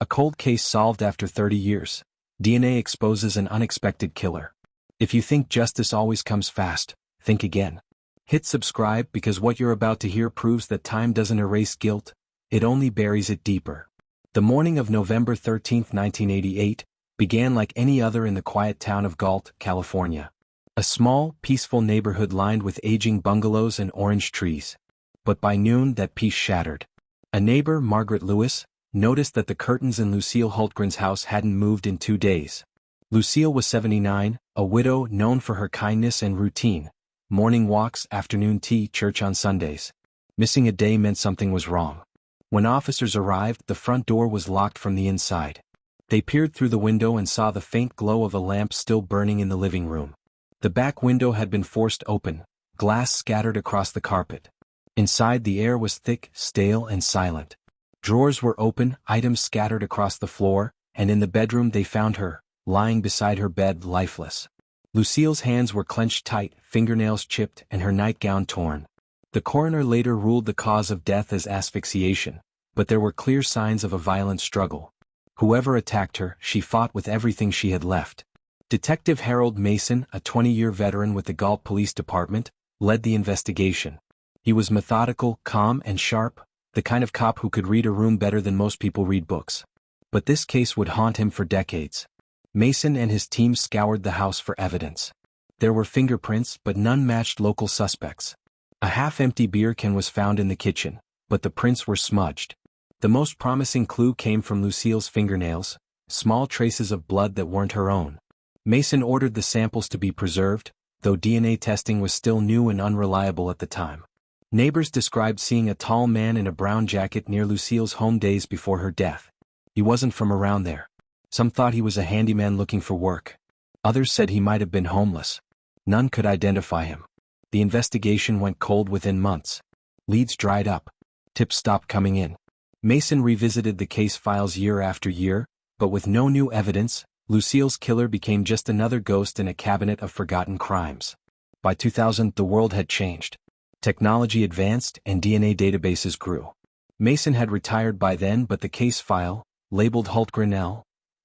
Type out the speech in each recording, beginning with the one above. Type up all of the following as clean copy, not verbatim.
A cold case solved after 30 years. DNA exposes an unexpected killer. If you think justice always comes fast, think again. Hit subscribe because what you're about to hear proves that time doesn't erase guilt, it only buries it deeper. The morning of November 13, 1988, began like any other in the quiet town of Galt, California. A small, peaceful neighborhood lined with aging bungalows and orange trees. But by noon that peace shattered. A neighbor, Margaret Lewis, noticed that the curtains in Lucille Hultgren's house hadn't moved in 2 days. Lucille was 79, a widow known for her kindness and routine. Morning walks, afternoon tea, church on Sundays. Missing a day meant something was wrong. When officers arrived, the front door was locked from the inside. They peered through the window and saw the faint glow of a lamp still burning in the living room. The back window had been forced open, glass scattered across the carpet. Inside, the air was thick, stale, and silent. Drawers were open, items scattered across the floor, and in the bedroom they found her, lying beside her bed, lifeless. Lucille's hands were clenched tight, fingernails chipped, and her nightgown torn. The coroner later ruled the cause of death as asphyxiation, but there were clear signs of a violent struggle. Whoever attacked her, she fought with everything she had left. Detective Harold Mason, a 20-year veteran with the Galt Police Department, led the investigation. He was methodical, calm, and sharp, the kind of cop who could read a room better than most people read books. But this case would haunt him for decades. Mason and his team scoured the house for evidence. There were fingerprints, but none matched local suspects. A half-empty beer can was found in the kitchen, but the prints were smudged. The most promising clue came from Lucille's fingernails, small traces of blood that weren't her own. Mason ordered the samples to be preserved, though DNA testing was still new and unreliable at the time. Neighbors described seeing a tall man in a brown jacket near Lucille's home days before her death. He wasn't from around there. Some thought he was a handyman looking for work. Others said he might have been homeless. None could identify him. The investigation went cold within months. Leads dried up. Tips stopped coming in. Mason revisited the case files year after year, but with no new evidence, Lucille's killer became just another ghost in a cabinet of forgotten crimes. By 2000, the world had changed. Technology advanced and DNA databases grew. Mason had retired by then, but the case file, labeled Hultgren L.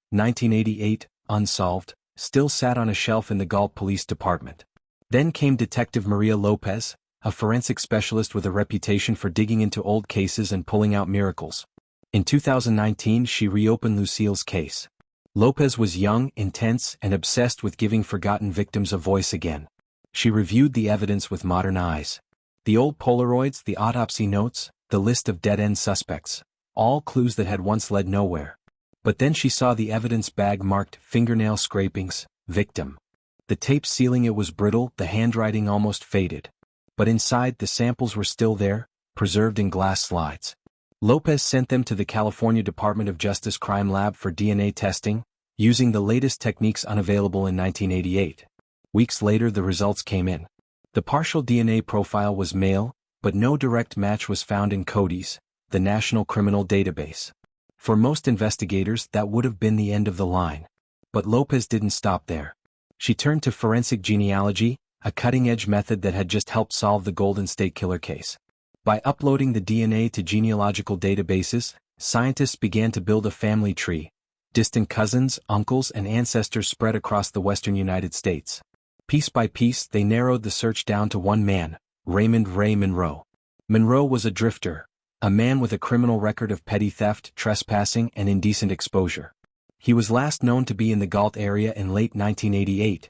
1988, Unsolved, still sat on a shelf in the Galt Police Department. Then came Detective Maria Lopez, a forensic specialist with a reputation for digging into old cases and pulling out miracles. In 2019, she reopened Lucille's case. Lopez was young, intense, and obsessed with giving forgotten victims a voice again. She reviewed the evidence with modern eyes. The old Polaroids, the autopsy notes, the list of dead-end suspects, all clues that had once led nowhere. But then she saw the evidence bag marked fingernail scrapings, victim. The tape sealing it was brittle, the handwriting almost faded. But inside, the samples were still there, preserved in glass slides. Lopez sent them to the California Department of Justice Crime Lab for DNA testing, using the latest techniques unavailable in 1988. Weeks later, the results came in. The partial DNA profile was male, but no direct match was found in CODIS, the National Criminal Database. For most investigators, that would have been the end of the line. But Lopez didn't stop there. She turned to forensic genealogy, a cutting-edge method that had just helped solve the Golden State Killer case. By uploading the DNA to genealogical databases, scientists began to build a family tree. Distant cousins, uncles, and ancestors spread across the western United States. Piece by piece, they narrowed the search down to one man, Raymond Ray Monroe. Monroe was a drifter, a man with a criminal record of petty theft, trespassing, and indecent exposure. He was last known to be in the Galt area in late 1988,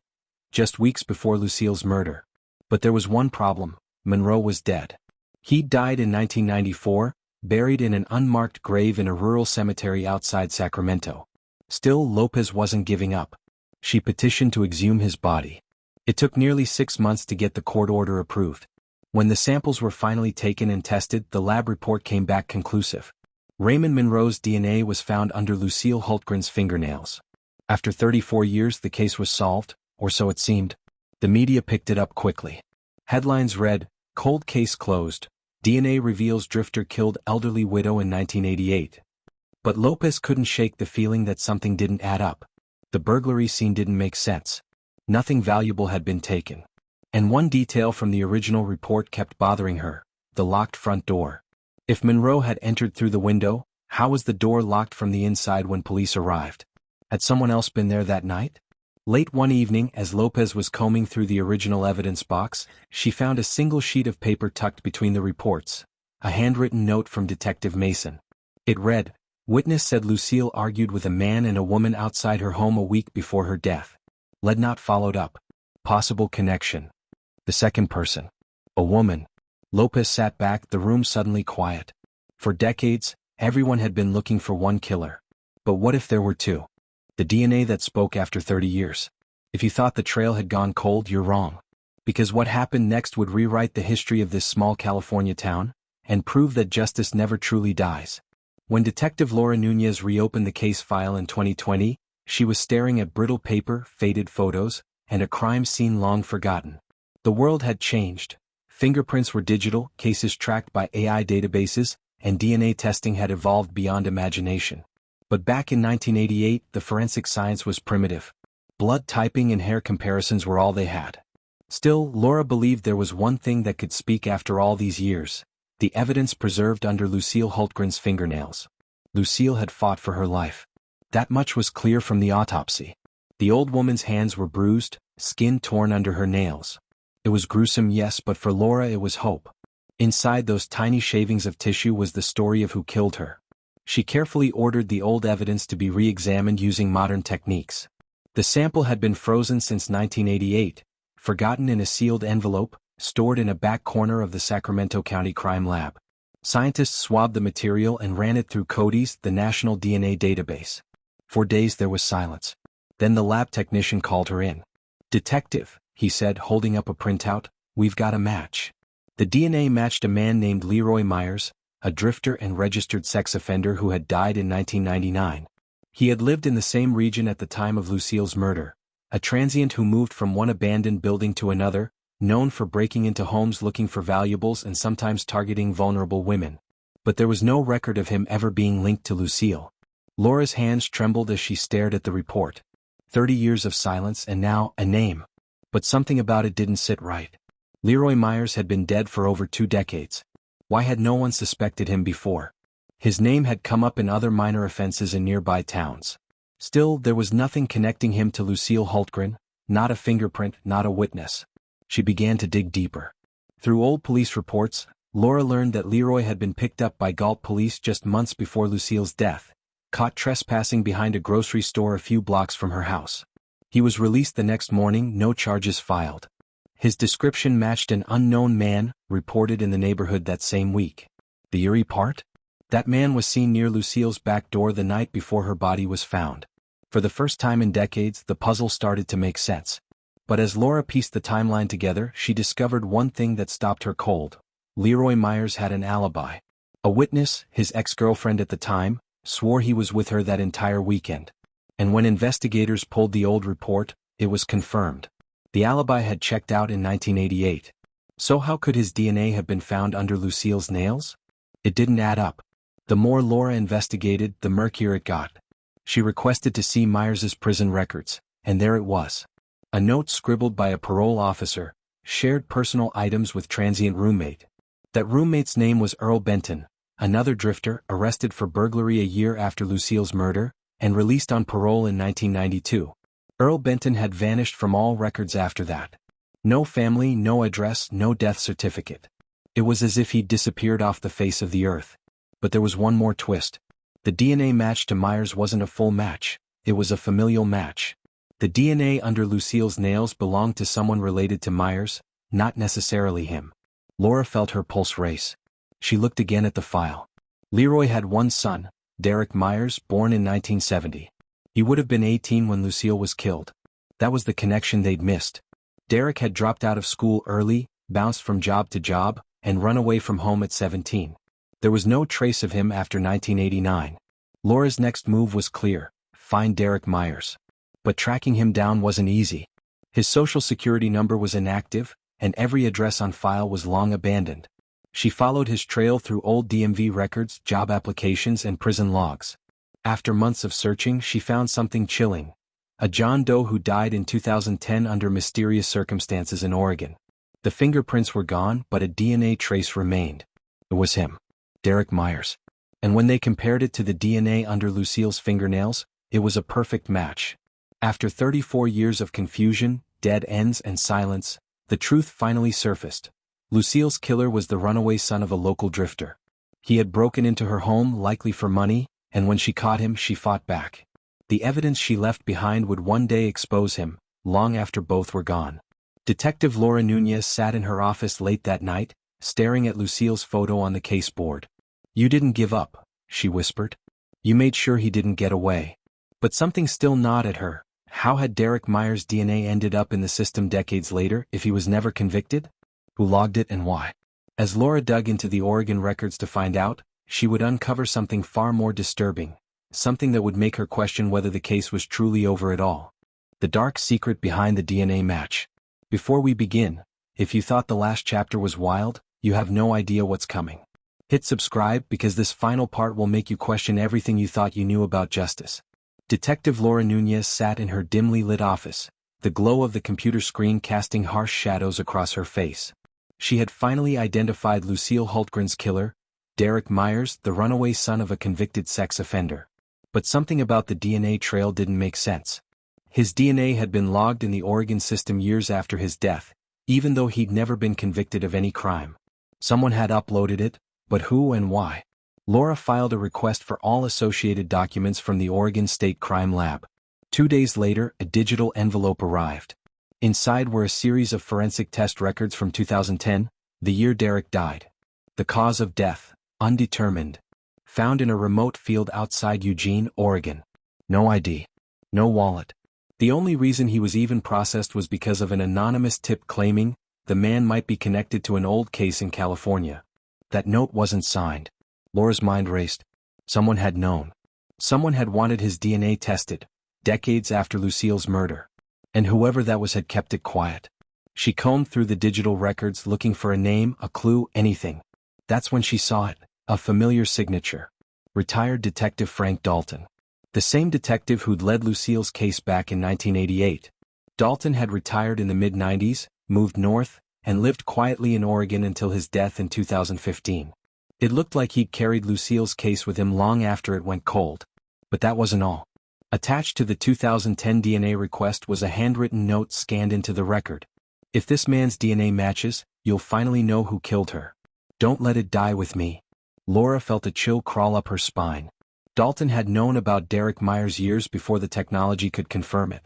just weeks before Lucille's murder. But there was one problem: Monroe was dead. He died in 1994, buried in an unmarked grave in a rural cemetery outside Sacramento. Still, Lopez wasn't giving up. She petitioned to exhume his body. It took nearly 6 months to get the court order approved. When the samples were finally taken and tested, the lab report came back conclusive. Raymond Monroe's DNA was found under Lucille Hultgren's fingernails. After 34 years, the case was solved, or so it seemed. The media picked it up quickly. Headlines read, "Cold case closed. DNA reveals drifter killed elderly widow in 1988. But Lopez couldn't shake the feeling that something didn't add up. The burglary scene didn't make sense. Nothing valuable had been taken. And one detail from the original report kept bothering her: the locked front door. If Monroe had entered through the window, How was the door locked from the inside when police arrived? Had someone else been there that night? Late one evening, as Lopez was combing through the original evidence box, she found a single sheet of paper tucked between the reports, a handwritten note from Detective Mason. It read, "Witness said Lucille argued with a man and a woman outside her home a week before her death. Lead not followed up. Possible connection. The second person. A woman." Lopez sat back, the room suddenly quiet. For decades, everyone had been looking for one killer. But what if there were two? The DNA that spoke after 30 years. If you thought the trail had gone cold, you're wrong. Because what happened next would rewrite the history of this small California town, and prove that justice never truly dies. When Detective Laura Nunez reopened the case file in 2020, she was staring at brittle paper, faded photos, and a crime scene long forgotten. The world had changed. Fingerprints were digital, cases tracked by AI databases, and DNA testing had evolved beyond imagination. But back in 1988, the forensic science was primitive. Blood typing and hair comparisons were all they had. Still, Laura believed there was one thing that could speak after all these years: the evidence preserved under Lucille Hultgren's fingernails. Lucille had fought for her life. That much was clear from the autopsy. The old woman's hands were bruised, skin torn under her nails. It was gruesome, yes, but for Laura it was hope. Inside those tiny shavings of tissue was the story of who killed her. She carefully ordered the old evidence to be re-examined using modern techniques. The sample had been frozen since 1988, forgotten in a sealed envelope, stored in a back corner of the Sacramento County Crime Lab. Scientists swabbed the material and ran it through CODIS, the national DNA database. For days there was silence. Then the lab technician called her in. "Detective," he said, holding up a printout, "we've got a match." The DNA matched a man named Leroy Myers, a drifter and registered sex offender who had died in 1999. He had lived in the same region at the time of Lucille's murder, a transient who moved from one abandoned building to another, known for breaking into homes looking for valuables and sometimes targeting vulnerable women. But there was no record of him ever being linked to Lucille. Laura's hands trembled as she stared at the report. 30 years of silence and now a name. But something about it didn't sit right. Leroy Myers had been dead for over 2 decades. Why had no one suspected him before? His name had come up in other minor offenses in nearby towns. Still, there was nothing connecting him to Lucille Hultgren, not a fingerprint, not a witness. She began to dig deeper. Through old police reports, Laura learned that Leroy had been picked up by Galt police just months before Lucille's death, caught trespassing behind a grocery store a few blocks from her house. He was released the next morning, no charges filed. His description matched an unknown man, reported in the neighborhood that same week. The eerie part? That man was seen near Lucille's back door the night before her body was found. For the first time in decades, the puzzle started to make sense. But as Laura pieced the timeline together, she discovered one thing that stopped her cold. Leroy Myers had an alibi. A witness, his ex-girlfriend at the time, swore he was with her that entire weekend. And when investigators pulled the old report, it was confirmed. The alibi had checked out in 1988. So how could his DNA have been found under Lucille's nails? It didn't add up. The more Laura investigated, the murkier it got. She requested to see Myers's prison records, and there it was. A note scribbled by a parole officer, shared personal items with transient roommate. That roommate's name was Earl Benton, another drifter arrested for burglary a year after Lucille's murder, and released on parole in 1992. Earl Benton had vanished from all records after that. No family, no address, no death certificate. It was as if he'd disappeared off the face of the earth. But there was one more twist. The DNA match to Myers wasn't a full match, it was a familial match. The DNA under Lucille's nails belonged to someone related to Myers, not necessarily him. Laura felt her pulse race. She looked again at the file. Leroy had one son, Derek Myers, born in 1970. He would have been 18 when Lucille was killed. That was the connection they'd missed. Derek had dropped out of school early, bounced from job to job, and run away from home at 17. There was no trace of him after 1989. Laura's next move was clear: find Derek Myers. But tracking him down wasn't easy. His social security number was inactive, and every address on file was long abandoned. She followed his trail through old DMV records, job applications, and prison logs. After months of searching, she found something chilling: a John Doe who died in 2010 under mysterious circumstances in Oregon. The fingerprints were gone, but a DNA trace remained. It was him. Derek Myers. And when they compared it to the DNA under Lucille's fingernails, it was a perfect match. After 34 years of confusion, dead ends and silence, the truth finally surfaced. Lucille's killer was the runaway son of a local drifter. He had broken into her home likely for money, and when she caught him she fought back. The evidence she left behind would one day expose him, long after both were gone. Detective Laura Nunez sat in her office late that night, staring at Lucille's photo on the case board. "You didn't give up," she whispered. "You made sure he didn't get away." But something still gnawed at her. How had Derek Myers' DNA ended up in the system decades later if he was never convicted? Who logged it and why? As Laura dug into the Oregon records to find out, she would uncover something far more disturbing, something that would make her question whether the case was truly over at all. The dark secret behind the DNA match. Before we begin, if you thought the last chapter was wild, you have no idea what's coming. Hit subscribe because this final part will make you question everything you thought you knew about justice. Detective Laura Nunez sat in her dimly lit office, the glow of the computer screen casting harsh shadows across her face. She had finally identified Lucille Hultgren's killer, Derek Myers, the runaway son of a convicted sex offender. But something about the DNA trail didn't make sense. His DNA had been logged in the Oregon system years after his death, even though he'd never been convicted of any crime. Someone had uploaded it, but who and why? Laura filed a request for all associated documents from the Oregon State Crime Lab. 2 days later, a digital envelope arrived. Inside were a series of forensic test records from 2010, the year Derek died. The cause of death, undetermined. Found in a remote field outside Eugene, Oregon. No ID. No wallet. The only reason he was even processed was because of an anonymous tip claiming the man might be connected to an old case in California. That note wasn't signed. Laura's mind raced. Someone had known. Someone had wanted his DNA tested, decades after Lucille's murder. And whoever that was had kept it quiet. She combed through the digital records looking for a name, a clue, anything. That's when she saw it, a familiar signature. Retired Detective Frank Dalton. The same detective who'd led Lucille's case back in 1988. Dalton had retired in the mid-90s, moved north, and lived quietly in Oregon until his death in 2015. It looked like he'd carried Lucille's case with him long after it went cold. But that wasn't all. Attached to the 2010 DNA request was a handwritten note scanned into the record. "If this man's DNA matches, you'll finally know who killed her. Don't let it die with me." Laura felt a chill crawl up her spine. Dalton had known about Derek Myers years before the technology could confirm it.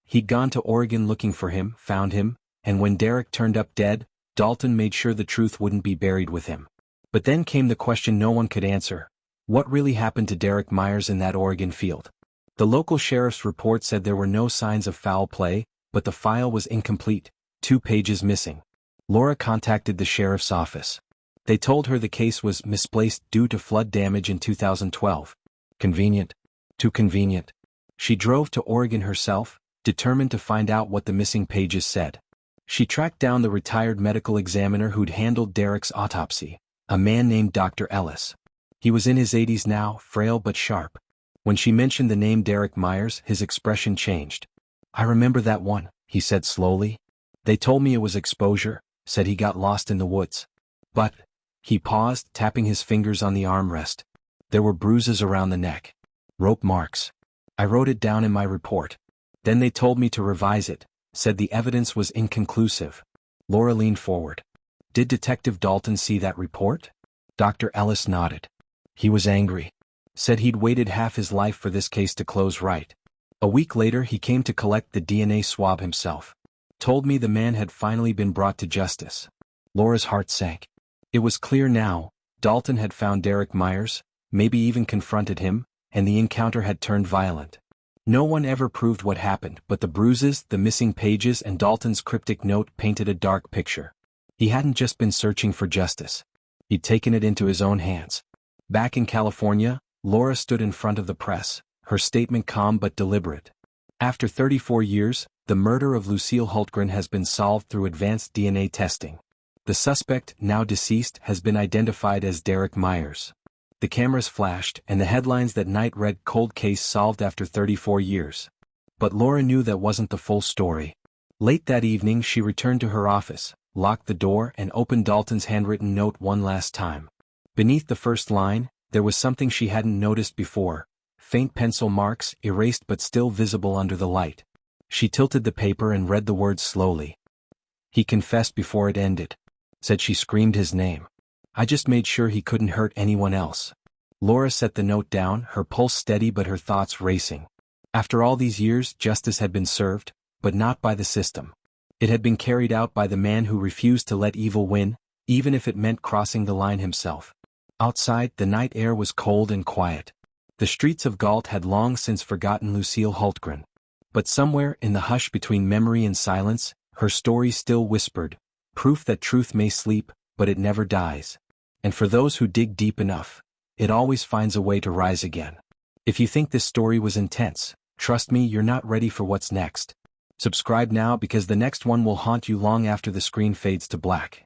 He'd gone to Oregon looking for him, found him, and when Derek turned up dead, Dalton made sure the truth wouldn't be buried with him. But then came the question no one could answer. What really happened to Derek Myers in that Oregon field? The local sheriff's report said there were no signs of foul play, but the file was incomplete, 2 pages missing. Laura contacted the sheriff's office. They told her the case was misplaced due to flood damage in 2012. Convenient. Too convenient. She drove to Oregon herself, determined to find out what the missing pages said. She tracked down the retired medical examiner who'd handled Derek's autopsy, a man named Dr. Ellis. He was in his 80s now, frail but sharp. When she mentioned the name Derek Myers, his expression changed. "I remember that one," he said slowly. "They told me it was exposure, said he got lost in the woods. But," he paused, tapping his fingers on the armrest. "There were bruises around the neck. Rope marks. I wrote it down in my report. Then they told me to revise it, said the evidence was inconclusive." Laura leaned forward. "Did Detective Dalton see that report?" Dr. Ellis nodded. "He was angry. Said he'd waited half his life for this case to close right. A week later he came to collect the DNA swab himself. Told me the man had finally been brought to justice." Laura's heart sank. It was clear now, Dalton had found Derek Myers, maybe even confronted him, and the encounter had turned violent. No one ever proved what happened, but the bruises, the missing pages, and Dalton's cryptic note painted a dark picture. He hadn't just been searching for justice. He'd taken it into his own hands. Back in California, Laura stood in front of the press, her statement calm but deliberate. After 34 years, the murder of Lucille Hultgren has been solved through advanced DNA testing. The suspect, now deceased, has been identified as Derek Myers. The cameras flashed, and the headlines that night read "Cold Case Solved After 34 Years. But Laura knew that wasn't the full story. Late that evening she returned to her office, locked the door, and opened Dalton's handwritten note one last time. Beneath the first line, There was something she hadn't noticed before, faint pencil marks, erased but still visible under the light. She tilted the paper and read the words slowly. He confessed before it ended. Said she screamed his name. I just made sure he couldn't hurt anyone else. Laura set the note down, her pulse steady but her thoughts racing. After all these years, justice had been served, but not by the system. It had been carried out by the man who refused to let evil win, even if it meant crossing the line himself. Outside, the night air was cold and quiet. The streets of Galt had long since forgotten Lucille Hultgren. But somewhere in the hush between memory and silence, her story still whispered, proof that truth may sleep, but it never dies. And for those who dig deep enough, it always finds a way to rise again. If you think this story was intense, trust me, you're not ready for what's next. Subscribe now because the next one will haunt you long after the screen fades to black.